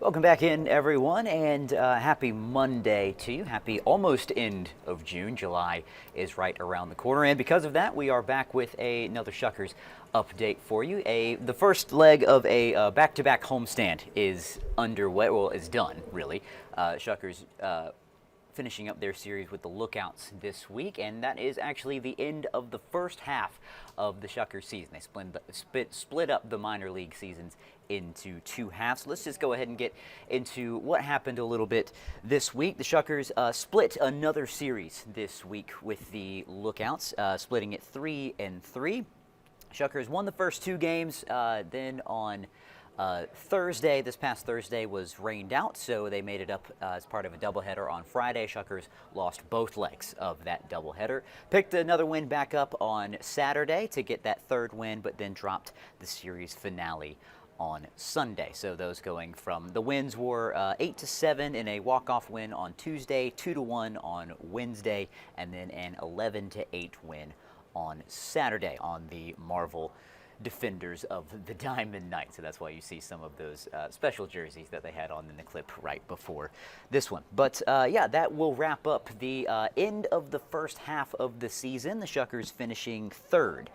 Welcome back in, everyone, and happy Monday to you. Happy almost end of June. July is right around the corner, and because of that, we are back with another Shuckers update for you. The first leg of a back-to-back homestand is underway. Well, it's done, really. Shuckers finishing up their series with the Lookouts this week, and that is actually the end of the first half of the Shuckers season. They split up the minor league seasons into two halves. Let's just go ahead and get into what happened a little bit this week. The Shuckers split another series this week with the Lookouts, splitting it 3-3. Shuckers won the first two games, then on Thursday, this past Thursday, was rained out, so they made it up as part of a doubleheader on Friday. Shuckers lost both legs of that doubleheader. Picked another win back up on Saturday to get that third win, but then dropped the series finale on Sunday. So those going from the wins were 8-7 in a walk-off win on Tuesday, 2-1 on Wednesday, and then an 11-8 win on Saturday on the Marvel defenders of the Diamond Knights. So that's why you see some of those special jerseys that they had on in the clip right before this one. But yeah, that will wrap up the end of the first half of the season. The Shuckers finishing third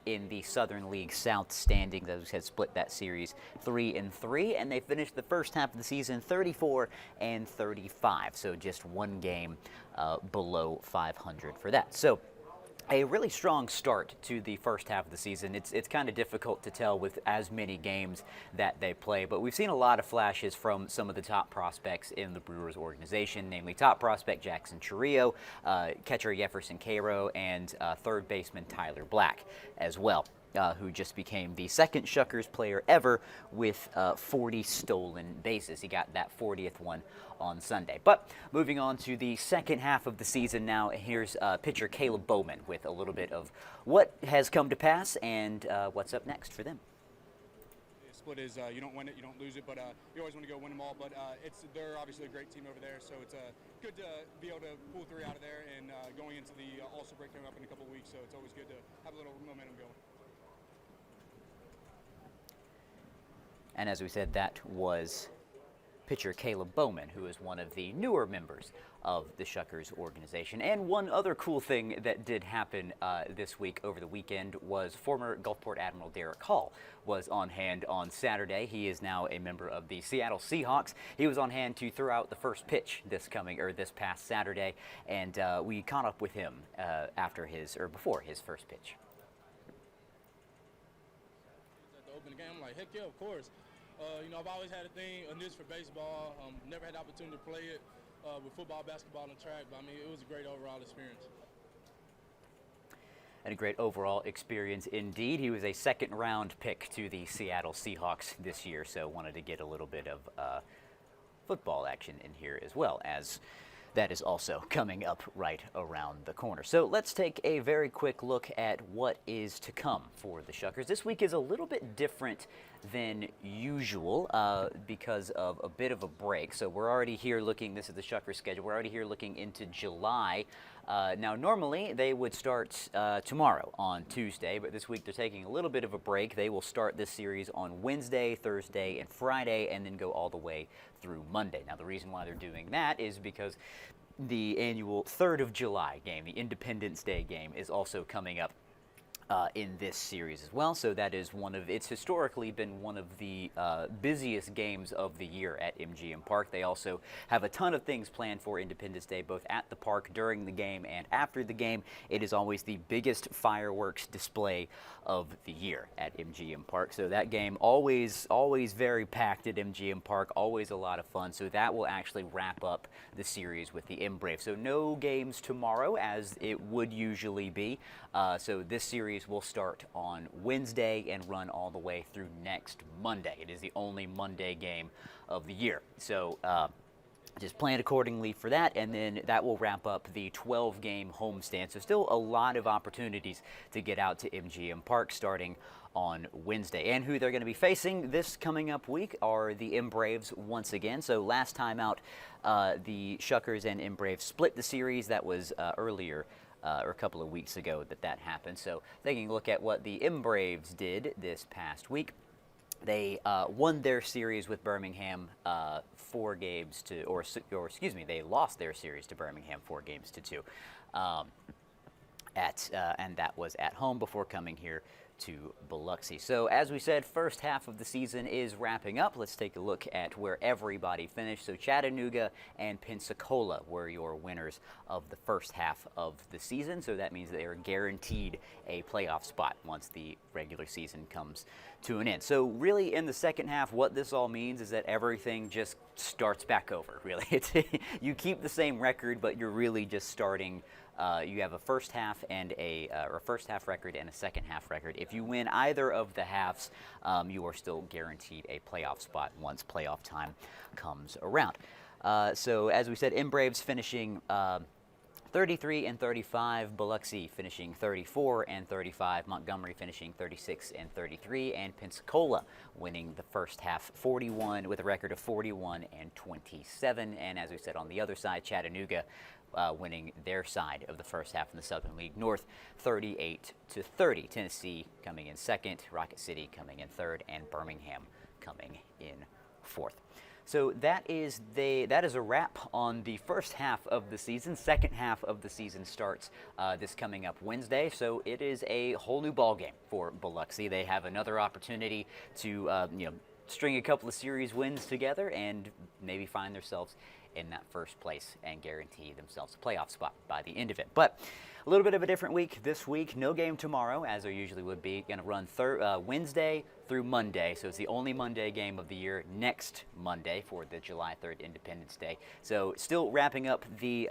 in the Southern League South standings, as we said, split that series 3-3, and they finished the first half of the season 34-35. So just one game below 500 for that. So a really strong start to the first half of the season. It's kind of difficult to tell with as many games that they play, but we've seen a lot of flashes from some of the top prospects in the Brewers organization, namely top prospect Jackson Chourio, catcher Jefferson Cairo, and third baseman Tyler Black as well. Who just became the second Shuckers player ever with 40 stolen bases. He got that 40th one on Sunday. But moving on to the second half of the season now, here's pitcher Caleb Bowman with a little bit of what has come to pass and what's up next for them. The split is you don't win it, you don't lose it, but you always want to go win them all. But they're obviously a great team over there, so it's good to be able to pull three out of there and going into the All-Star break coming up in a couple of weeks, so it's always good to have a little momentum going. And as we said, that was pitcher Caleb Bowman, who is one of the newer members of the Shuckers organization. And one other cool thing that did happen this week over the weekend was former Gulfport Admiral Derek Hall was on hand on Saturday. He is now a member of the Seattle Seahawks. He was on hand to throw out the first pitch this past Saturday, and we caught up with him before his first pitch. At the opening game, I'm like, heck yeah, of course. I've always had a niche for baseball. Never had the opportunity to play it with football, basketball, and track, but I mean, it was a great overall experience. And a great overall experience indeed. He was a second-round pick to the Seattle Seahawks this year, so wanted to get a little bit of football action in here as well, as that is also coming up right around the corner. So let's take a very quick look at what is to come for the Shuckers. This week is a little bit different than usual because of a bit of a break. So we're already here looking, this is the Shuckers schedule, we're already here looking into July. Now normally they would start tomorrow on Tuesday, but this week they're taking a little bit of a break. They will start this series on Wednesday, Thursday, and Friday, and then go all the way through Monday. Now the reason why they're doing that is because the annual 3rd of July game, the Independence Day game, is also coming up in this series as well. So that is it's historically been one of the busiest games of the year at MGM Park. They also have a ton of things planned for Independence Day, both at the park during the game and after the game. It is always the biggest fireworks display of the year at MGM Park. So that game always very packed at MGM Park, always a lot of fun. So that will actually wrap up the series with the M Brave. So no games tomorrow as it would usually be. So this series will start on Wednesday and run all the way through next Monday. It is the only Monday game of the year. So just plan accordingly for that, and then that will wrap up the 12-game homestand. So still a lot of opportunities to get out to MGM Park starting on Wednesday. And who they're going to be facing this coming up week are the M Braves once again. So last time out, the Shuckers and M Braves split the series. That was earlier or a couple of weeks ago that happened. So taking a look at what the M Braves did this past week. They won their series with Birmingham 4 games to, or excuse me, they lost their series to Birmingham 4 games to 2. And that was at home before coming here to Biloxi. So as we said, first half of the season is wrapping up. Let's take a look at where everybody finished. So Chattanooga and Pensacola were your winners of the first half of the season. So that means they are guaranteed a playoff spot once the regular season comes to an end. So really in the second half, what this all means is that everything just starts back over, really. You keep the same record, but you're really just starting. You have a first half and or first half record and a second half record. If you win either of the halves, you are still guaranteed a playoff spot once playoff time comes around. So as we said, M-Braves finishing 33 and 35, Biloxi finishing 34 and 35, Montgomery finishing 36 and 33, and Pensacola winning the first half 41 with a record of 41 and 27. And as we said on the other side, Chattanooga winning their side of the first half in the Southern League North 38 to 30. Tennessee coming in second, Rocket City coming in third, and Birmingham coming in fourth. So that is a wrap on the first half of the season. Second half of the season starts this coming up Wednesday, so it is a whole new ball game for Biloxi. They have another opportunity to string a couple of series wins together and maybe find themselves in that first place and guarantee themselves a playoff spot by the end of it. But a little bit of a different week this week. No game tomorrow, as there usually would be. Going to run Wednesday through Monday, so it's the only Monday game of the year next Monday for the July 3rd Independence Day. So still wrapping up the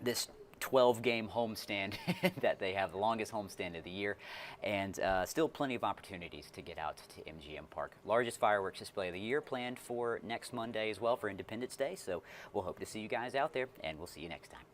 this 12-game homestand that they have, the longest homestand of the year, and still plenty of opportunities to get out to MGM Park. Largest fireworks display of the year planned for next Monday as well for Independence Day, so we'll hope to see you guys out there, and we'll see you next time.